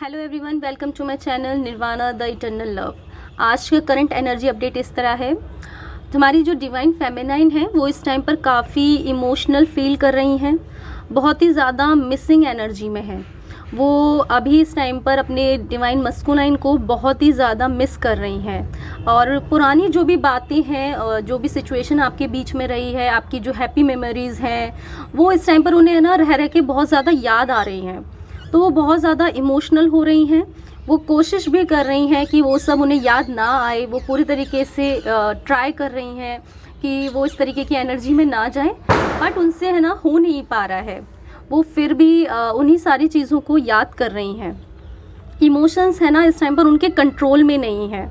Hello everyone, welcome to my channel Nirvana the eternal love. आज का current energy update इस तरह है। हमारी जो डिवाइन फेमिनाइन है वो इस टाइम पर काफ़ी इमोशनल फील कर रही हैं, बहुत ही ज़्यादा मिसिंग एनर्जी में है। वो अभी इस टाइम पर अपने डिवाइन मस्कुलाइन को बहुत ही ज़्यादा मिस कर रही हैं और पुरानी जो भी बातें हैं, जो भी सिचुएशन आपके बीच में रही है, आपकी जो हैप्पी मेमोरीज़ हैं, वो इस टाइम पर उन्हें ना रह के बहुत ज़्यादा याद आ रही हैं। तो वो बहुत ज़्यादा इमोशनल हो रही हैं। वो कोशिश भी कर रही हैं कि वो सब उन्हें याद ना आए। वो पूरी तरीके से ट्राई कर रही हैं कि वो इस तरीके की एनर्जी में ना जाएं, बट उनसे है ना हो नहीं पा रहा है। वो फिर भी उन्हीं सारी चीज़ों को याद कर रही हैं। इमोशंस है ना इस टाइम पर उनके कंट्रोल में नहीं है।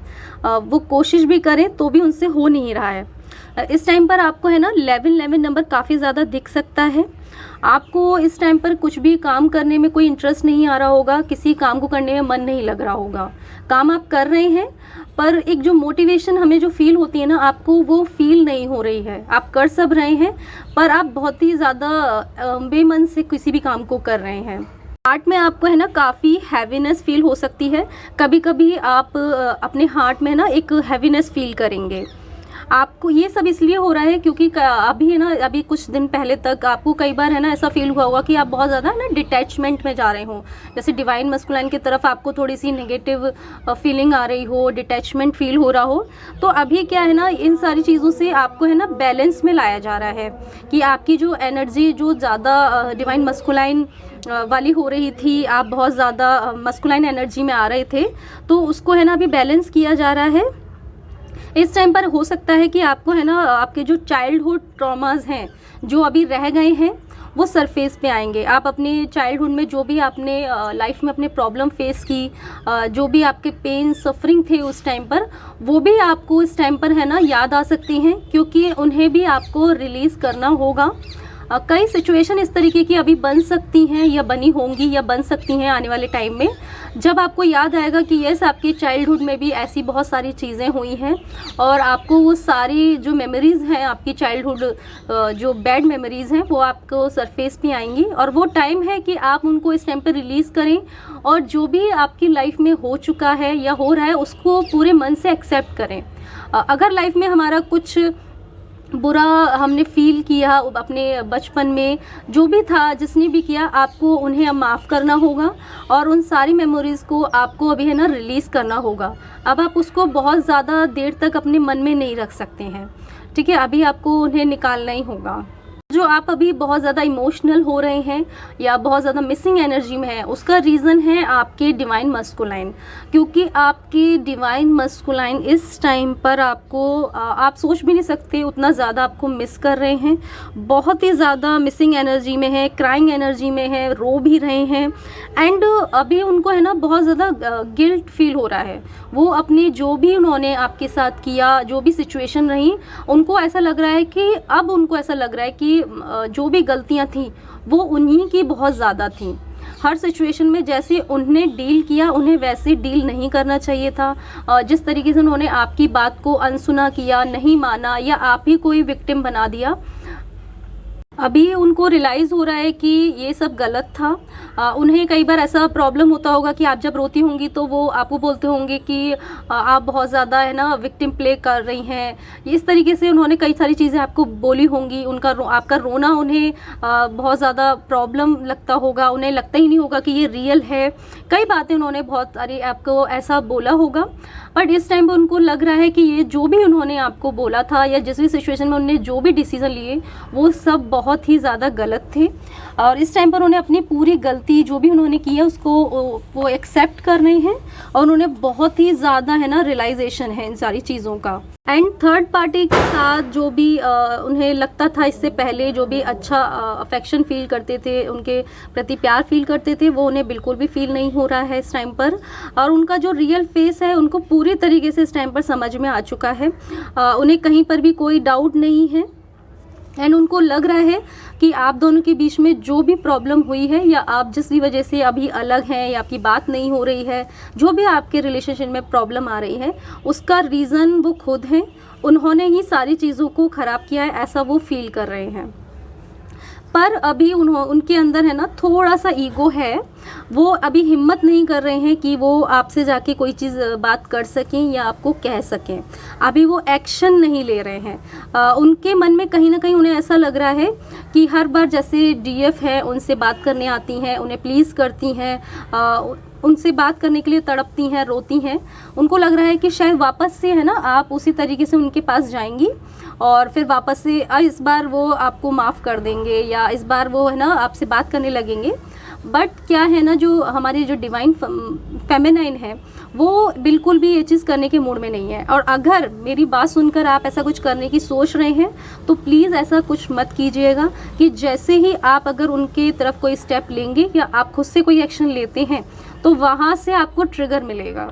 वो कोशिश भी करें तो भी उनसे हो नहीं रहा है। इस टाइम पर आपको है ना 11 नंबर काफ़ी ज़्यादा दिख सकता है। आपको इस टाइम पर कुछ भी काम करने में कोई इंटरेस्ट नहीं आ रहा होगा, किसी काम को करने में मन नहीं लग रहा होगा। काम आप कर रहे हैं पर एक जो मोटिवेशन हमें जो फील होती है ना, आपको वो फील नहीं हो रही है। आप कर सब रहे हैं पर आप बहुत ही ज़्यादा बेमन से किसी भी काम को कर रहे हैं। हार्ट में आपको है ना काफ़ी हैवीनेस फील हो सकती है। कभी कभी आप अपने हार्ट में ना एक हैवीनेस फील करेंगे। आपको ये सब इसलिए हो रहा है क्योंकि अभी है ना, अभी कुछ दिन पहले तक आपको कई बार है ना ऐसा फील हुआ होगा कि आप बहुत ज़्यादा ना डिटैचमेंट में जा रहे हो। जैसे डिवाइन मस्कुलाइन की तरफ आपको थोड़ी सी नेगेटिव फीलिंग आ रही हो, डिटैचमेंट फील हो रहा हो। तो अभी क्या है ना, इन सारी चीज़ों से आपको है ना बैलेंस में लाया जा रहा है कि आपकी जो एनर्जी जो ज़्यादा डिवाइन मस्कुलाइन वाली हो रही थी, आप बहुत ज़्यादा मस्कुलाइन एनर्जी में आ रहे थे, तो उसको है ना अभी बैलेंस किया जा रहा है। इस टाइम पर हो सकता है कि आपको है ना आपके जो चाइल्डहुड ट्रॉमास हैं जो अभी रह गए हैं वो सरफेस पे आएंगे। आप अपने चाइल्डहुड में जो भी आपने लाइफ में अपने प्रॉब्लम फेस की, जो भी आपके पेन सफरिंग थे उस टाइम पर, वो भी आपको इस टाइम पर है ना याद आ सकती हैं, क्योंकि उन्हें भी आपको रिलीज़ करना होगा। कई सिचुएशन इस तरीके की अभी बन सकती हैं या बनी होंगी या बन सकती हैं आने वाले टाइम में, जब आपको याद आएगा कि यस आपकी चाइल्डहुड में भी ऐसी बहुत सारी चीज़ें हुई हैं और आपको वो सारी जो मेमोरीज़ हैं आपकी चाइल्डहुड, जो बैड मेमोरीज़ हैं, वो आपको सरफेस पे आएंगी। और वो टाइम है कि आप उनको इस टाइम पर रिलीज़ करें और जो भी आपकी लाइफ में हो चुका है या हो रहा है उसको पूरे मन से एक्सेप्ट करें। अगर लाइफ में हमारा कुछ बुरा हमने फील किया अपने बचपन में, जो भी था जिसने भी किया, आपको उन्हें अब माफ़ करना होगा और उन सारी मेमोरीज़ को आपको अभी है ना रिलीज़ करना होगा। अब आप उसको बहुत ज़्यादा देर तक अपने मन में नहीं रख सकते हैं, ठीक है। अभी आपको उन्हें निकालना ही होगा। जो आप अभी बहुत ज़्यादा इमोशनल हो रहे हैं या बहुत ज़्यादा मिसिंग एनर्जी में है, उसका रीज़न है आपके डिवाइन मस्कुलाइन। क्योंकि आपकी डिवाइन मस्कुलाइन इस टाइम पर आपको आप सोच भी नहीं सकते उतना ज़्यादा आपको मिस कर रहे हैं। बहुत ही ज़्यादा मिसिंग एनर्जी में है, क्राइंग एनर्जी में है, रो भी रहे हैं। एंड अभी उनको है ना बहुत ज़्यादा गिल्ट फील हो रहा है। वो अपने जो भी उन्होंने आपके साथ किया, जो भी सिचुएशन रही, उनको ऐसा लग रहा है कि अब उनको ऐसा लग रहा है कि जो भी गलतियां थी वो उन्हीं की बहुत ज़्यादा थी। हर सिचुएशन में जैसे उन्होंने डील किया उन्हें वैसे डील नहीं करना चाहिए था। जिस तरीके से उन्होंने आपकी बात को अनसुना किया, नहीं माना या आप ही कोई विक्टिम बना दिया, अभी उनको रियलाइज़ हो रहा है कि ये सब गलत था। उन्हें कई बार ऐसा प्रॉब्लम होता होगा कि आप जब रोती होंगी तो वो आपको बोलते होंगे कि आप बहुत ज़्यादा है ना विक्टिम प्ले कर रही हैं। इस तरीके से उन्होंने कई सारी चीज़ें आपको बोली होंगी। आपका रोना उन्हें बहुत ज़्यादा प्रॉब्लम लगता होगा, उन्हें लगता ही नहीं होगा कि ये रियल है। कई बातें उन्होंने बहुत सारी आपको ऐसा बोला होगा, बट इस टाइम पर उनको लग रहा है कि ये जो भी उन्होंने आपको बोला था या जिस भी सिचुएशन में उन्होंने जो भी डिसीज़न लिए वो सब बहुत ही ज़्यादा गलत थे। और इस टाइम पर उन्हें अपनी पूरी गलती जो भी उन्होंने की है उसको वो एक्सेप्ट कर रहे हैं और उन्हें बहुत ही ज़्यादा है ना रियलाइजेशन है इन सारी चीज़ों का। एंड थर्ड पार्टी के साथ जो भी उन्हें लगता था इससे पहले, जो भी अच्छा अफेक्शन फील करते थे, उनके प्रति प्यार फील करते थे, वो उन्हें बिल्कुल भी फील नहीं हो रहा है इस टाइम पर। और उनका जो रियल फेस है उनको पूरी तरीके से इस टाइम पर समझ में आ चुका है। उन्हें कहीं पर भी कोई डाउट नहीं है। एंड उनको लग रहा है कि आप दोनों के बीच में जो भी प्रॉब्लम हुई है या आप जिस भी वजह से अभी अलग हैं या आपकी बात नहीं हो रही है, जो भी आपके रिलेशनशिप में प्रॉब्लम आ रही है, उसका रीज़न वो खुद हैं। उन्होंने ही सारी चीज़ों को ख़राब किया है, ऐसा वो फील कर रहे हैं। पर अभी उनके अंदर है ना थोड़ा सा ईगो है वो अभी हिम्मत नहीं कर रहे हैं कि वो आपसे जाके कोई चीज़ बात कर सकें या आपको कह सकें। अभी वो एक्शन नहीं ले रहे हैं। उनके मन में कहीं ना कहीं उन्हें ऐसा लग रहा है कि हर बार जैसे डीएफ है उनसे बात करने आती हैं, उन्हें प्लीज़ करती हैं, उनसे बात करने के लिए तड़पती हैं, रोती हैं, उनको लग रहा है कि शायद वापस से है ना आप उसी तरीके से उनके पास जाएंगी और फिर वापस से इस बार वो आपको माफ़ कर देंगे या इस बार वो है ना आपसे बात करने लगेंगे। बट क्या है ना, जो हमारी जो डिवाइन फेमिनाइन है वो बिल्कुल भी ये चीज़ करने के मूड में नहीं है। और अगर मेरी बात सुनकर आप ऐसा कुछ करने की सोच रहे हैं तो प्लीज़ ऐसा कुछ मत कीजिएगा कि जैसे ही आप अगर उनके तरफ कोई स्टेप लेंगे या आप खुद से कोई एक्शन लेते हैं तो वहाँ से आपको ट्रिगर मिलेगा,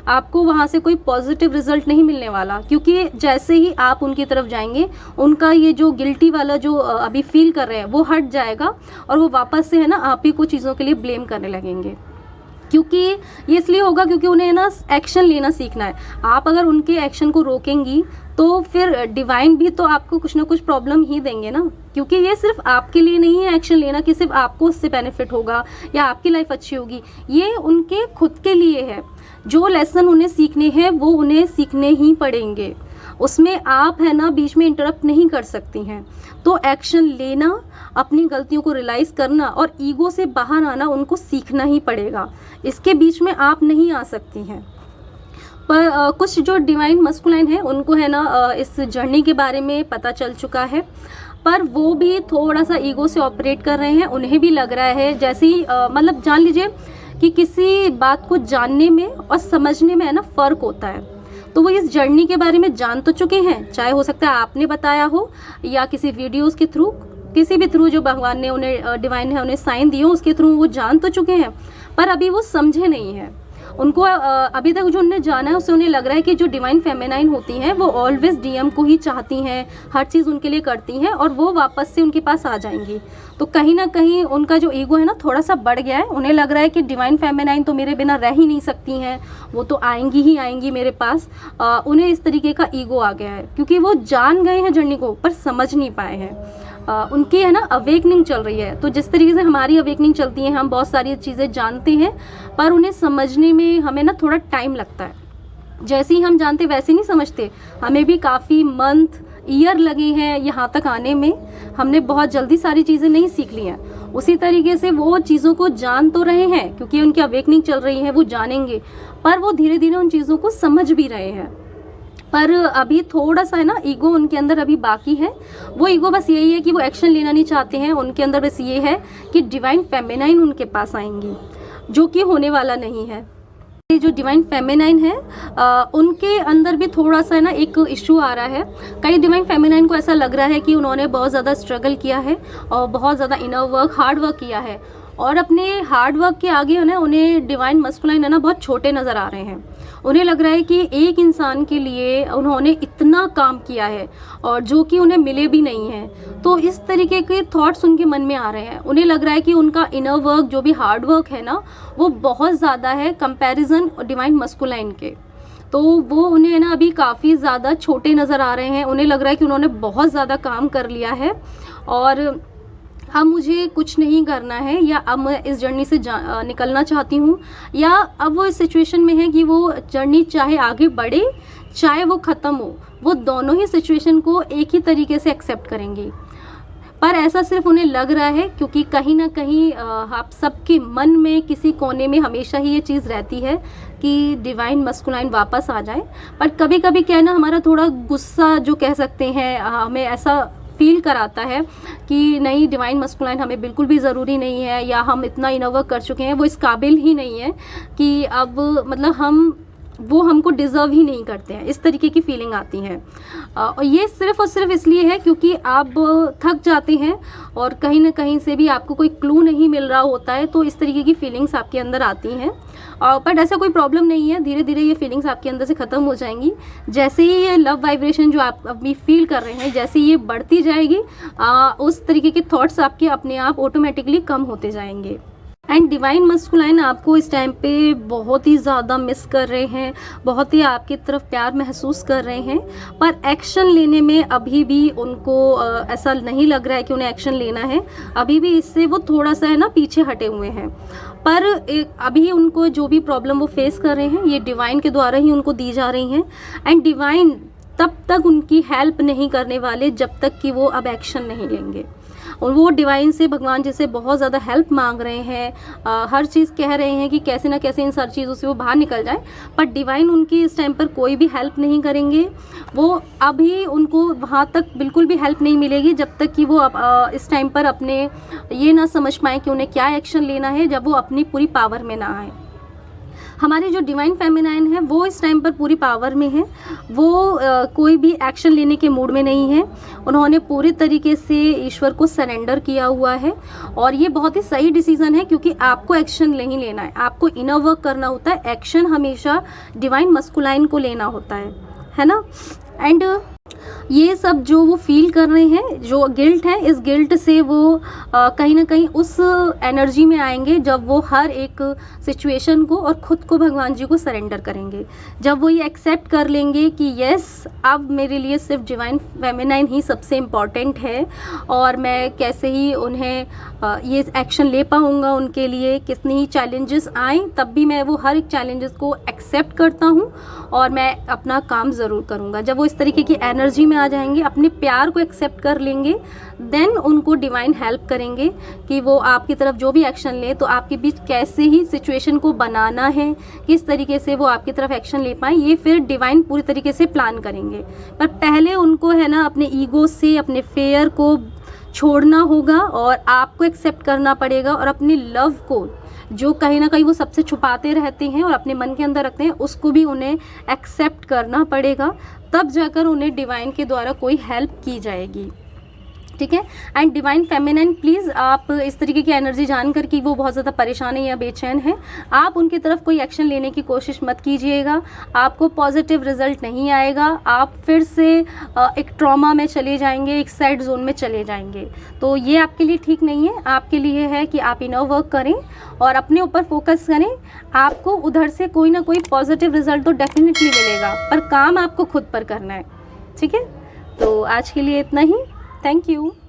आपको वहाँ से कोई पॉजिटिव रिजल्ट नहीं मिलने वाला। क्योंकि जैसे ही आप उनकी तरफ जाएंगे उनका ये जो गिल्टी वाला जो अभी फील कर रहे हैं वो हट जाएगा और वो वापस से है ना आप ही को चीज़ों के लिए ब्लेम करने लगेंगे। क्योंकि ये इसलिए होगा क्योंकि उन्हें ना एक्शन लेना सीखना है। आप अगर उनके एक्शन को रोकेंगी तो फिर डिवाइन भी तो आपको कुछ ना कुछ प्रॉब्लम ही देंगे ना, क्योंकि ये सिर्फ आपके लिए नहीं है एक्शन लेना कि सिर्फ आपको उससे बेनिफिट होगा या आपकी लाइफ अच्छी होगी, ये उनके खुद के लिए है। जो लेसन उन्हें सीखने हैं वो उन्हें सीखने ही पड़ेंगे, उसमें आप है ना बीच में इंटरप्ट नहीं कर सकती हैं। तो एक्शन लेना, अपनी गलतियों को रियलाइज़ करना और ईगो से बाहर आना उनको सीखना ही पड़ेगा, इसके बीच में आप नहीं आ सकती हैं। पर कुछ जो डिवाइन मस्कुलाइन है उनको है ना इस जर्नी के बारे में पता चल चुका है, पर वो भी थोड़ा सा ईगो से ऑपरेट कर रहे हैं। उन्हें भी लग रहा है जैसे ही मतलब जान लीजिए कि किसी बात को जानने में और समझने में है ना फ़र्क होता है। तो वो इस जर्नी के बारे में जान तो चुके हैं, चाहे हो सकता है आपने बताया हो या किसी वीडियोस के थ्रू, किसी भी थ्रू जो भगवान ने उन्हें डिवाइन है उन्हें साइन दिए उसके थ्रू वो जान तो चुके हैं, पर अभी वो समझे नहीं हैं। उनको अभी तक जो उन्हें जाना है उससे उन्हें लग रहा है कि जो डिवाइन फेमिनाइन होती हैं वो ऑलवेज डीएम को ही चाहती हैं, हर चीज़ उनके लिए करती हैं और वो वापस से उनके पास आ जाएंगी। तो कहीं ना कहीं उनका जो ईगो है ना थोड़ा सा बढ़ गया है। उन्हें लग रहा है कि डिवाइन फेमिनाइन तो मेरे बिना रह ही नहीं सकती हैं, वो तो आएंगी ही आएंगी मेरे पास। उन्हें इस तरीके का ईगो आ गया है क्योंकि वो जान गए हैं जर्नी को पर समझ नहीं पाए हैं। उनकी है ना अवेकनिंग चल रही है। तो जिस तरीके से हमारी अवेकनिंग चलती है, हम बहुत सारी चीज़ें जानते हैं पर उन्हें समझने में हमें ना थोड़ा टाइम लगता है। जैसे ही हम जानते वैसे नहीं समझते, हमें भी काफ़ी मंथ ईयर लगे हैं यहाँ तक आने में। हमने बहुत जल्दी सारी चीज़ें नहीं सीख ली हैं। उसी तरीके से वो चीज़ों को जान तो रहे हैं क्योंकि उनकी अवेकनिंग चल रही है, वो जानेंगे, पर वो धीरे धीरे उन चीज़ों को समझ भी रहे हैं। पर अभी थोड़ा सा है ना ईगो उनके अंदर अभी बाकी है। वो ईगो बस यही है कि वो एक्शन लेना नहीं चाहते हैं। उनके अंदर बस ये है कि डिवाइन फेमिनाइन उनके पास आएंगी, जो कि होने वाला नहीं है। जो डिवाइन फेमिनाइन है उनके अंदर भी थोड़ा सा है ना एक इशू आ रहा है। कई डिवाइन फेमिनाइन को ऐसा लग रहा है कि उन्होंने बहुत ज़्यादा स्ट्रगल किया है और बहुत ज़्यादा इनर वर्क, हार्ड वर्क किया है और अपने हार्ड वर्क के आगे है ना उन्हें डिवाइन मस्कुलाइन है ना बहुत छोटे नज़र आ रहे हैं। उन्हें लग रहा है कि एक इंसान के लिए उन्होंने इतना काम किया है और जो कि उन्हें मिले भी नहीं है। तो इस तरीके के थॉट्स उनके मन में आ रहे हैं। उन्हें लग रहा है कि उनका इनर वर्क जो भी हार्ड वर्क है ना वो बहुत ज़्यादा है कंपैरिजन डिवाइन मस्कुलाइन के। तो वो उन्हें ना अभी काफ़ी ज़्यादा छोटे नज़र आ रहे हैं। उन्हें लग रहा है कि उन्होंने बहुत ज़्यादा काम कर लिया है और अब मुझे कुछ नहीं करना है, या अब मैं इस जर्नी से निकलना चाहती हूँ, या अब वो इस सिचुएशन में है कि वो जर्नी चाहे आगे बढ़े चाहे वो ख़त्म हो, वो दोनों ही सिचुएशन को एक ही तरीके से एक्सेप्ट करेंगी। पर ऐसा सिर्फ उन्हें लग रहा है क्योंकि कहीं ना कहीं आप सबके मन में किसी कोने में हमेशा ही ये चीज़ रहती है कि डिवाइन मस्कुलाइन वापस आ जाए। पर कभी कभी क्या है ना, हमारा थोड़ा गुस्सा जो कह सकते हैं हमें ऐसा फील कराता है कि नहीं, डिवाइन मस्कुलाइन हमें बिल्कुल भी ज़रूरी नहीं है, या हम इतना इनर वर्क कर चुके हैं, वो इस काबिल ही नहीं है कि अब मतलब वो हमको डिज़र्व ही नहीं करते हैं। इस तरीके की फीलिंग आती है और ये सिर्फ़ और सिर्फ इसलिए है क्योंकि आप थक जाते हैं और कहीं ना कहीं से भी आपको कोई क्लू नहीं मिल रहा होता है, तो इस तरीके की फीलिंग्स आपके अंदर आती हैं। बट ऐसा कोई प्रॉब्लम नहीं है, धीरे धीरे ये फीलिंग्स आपके अंदर से ख़त्म हो जाएंगी। जैसे ही ये लव वाइब्रेशन जो आप अभी फील कर रहे हैं, जैसे ये बढ़ती जाएगी उस तरीके के थॉट्स आपके अपने आप ऑटोमेटिकली कम होते जाएंगे। एंड डिवाइन मस्कुलाइन आपको इस टाइम पे बहुत ही ज़्यादा मिस कर रहे हैं, बहुत ही आपकी तरफ प्यार महसूस कर रहे हैं, पर एक्शन लेने में अभी भी उनको ऐसा नहीं लग रहा है कि उन्हें एक्शन लेना है। अभी भी इससे वो थोड़ा सा है ना पीछे हटे हुए हैं। पर अभी उनको जो भी प्रॉब्लम वो फेस कर रहे हैं ये डिवाइन के द्वारा ही उनको दी जा रही हैं। एंड डिवाइन तब तक उनकी हेल्प नहीं करने वाले जब तक कि वो अब एक्शन नहीं लेंगे। और वो डिवाइन से, भगवान जी से बहुत ज़्यादा हेल्प मांग रहे हैं, हर चीज़ कह रहे हैं कि कैसे ना कैसे इन सारी चीज़ों से वो बाहर निकल जाए, पर डिवाइन उनकी इस टाइम पर कोई भी हेल्प नहीं करेंगे। वो अभी उनको वहाँ तक बिल्कुल भी हेल्प नहीं मिलेगी जब तक कि वो इस टाइम पर अपने ये ना समझ पाएँ कि उन्हें क्या एक्शन लेना है, जब वो अपनी पूरी पावर में ना आए। हमारी जो डिवाइन फेमिनाइन है वो इस टाइम पर पूरी पावर में है। वो कोई भी एक्शन लेने के मूड में नहीं है। उन्होंने पूरे तरीके से ईश्वर को सरेंडर किया हुआ है और ये बहुत ही सही डिसीजन है, क्योंकि आपको एक्शन नहीं लेना है, आपको इनर वर्क करना होता है। एक्शन हमेशा डिवाइन मस्कुलाइन को लेना होता है ना। एंड ये सब जो वो फील कर रहे हैं, जो गिल्ट है, इस गिल्ट से वो कहीं ना कहीं उस एनर्जी में आएंगे जब वो हर एक सिचुएशन को और ख़ुद को भगवान जी को सरेंडर करेंगे। जब वो ये एक्सेप्ट कर लेंगे कि यस, अब मेरे लिए सिर्फ डिवाइन फेमिनाइन ही सबसे इम्पॉर्टेंट है और मैं कैसे ही उन्हें ये एक्शन ले पाऊँगा, उनके लिए कितनी ही चैलेंजेस आएँ तब भी मैं वो हर एक चैलेंजेस को एक्सेप्ट करता हूँ और मैं अपना काम ज़रूर करूँगा। जब वो इस तरीके की एनर्जी में आ जाएंगे, अपने प्यार को एक्सेप्ट कर लेंगे, देन उनको डिवाइन हेल्प करेंगे कि वो आपकी तरफ जो भी एक्शन ले तो आपके बीच कैसे ही सिचुएशन को बनाना है, किस तरीके से वो आपकी तरफ एक्शन ले पाएँ, ये फिर डिवाइन पूरी तरीके से प्लान करेंगे। पर पहले उनको है ना अपने ईगो से, अपने फेयर को छोड़ना होगा और आपको एक्सेप्ट करना पड़ेगा और अपनी लव को, जो कहीं ना कहीं वो सबसे छुपाते रहते हैं और अपने मन के अंदर रखते हैं, उसको भी उन्हें एक्सेप्ट करना पड़ेगा। तब जाकर उन्हें डिवाइन के द्वारा कोई हेल्प की जाएगी। ठीक है। एंड डिवाइन फेमिनाइन, प्लीज़ आप इस तरीके की एनर्जी जानकर कि वो बहुत ज़्यादा परेशान है या बेचैन है, आप उनकी तरफ कोई एक्शन लेने की कोशिश मत कीजिएगा। आपको पॉजिटिव रिजल्ट नहीं आएगा, आप फिर से एक ट्रॉमा में चले जाएंगे, एक सैड जोन में चले जाएंगे। तो ये आपके लिए ठीक नहीं है। आपके लिए है कि आप इनर वर्क करें और अपने ऊपर फोकस करें। आपको उधर से कोई ना कोई पॉजिटिव रिजल्ट तो डेफिनेटली मिलेगा, पर काम आपको खुद पर करना है। ठीक है। तो आज के लिए इतना ही। Thank you.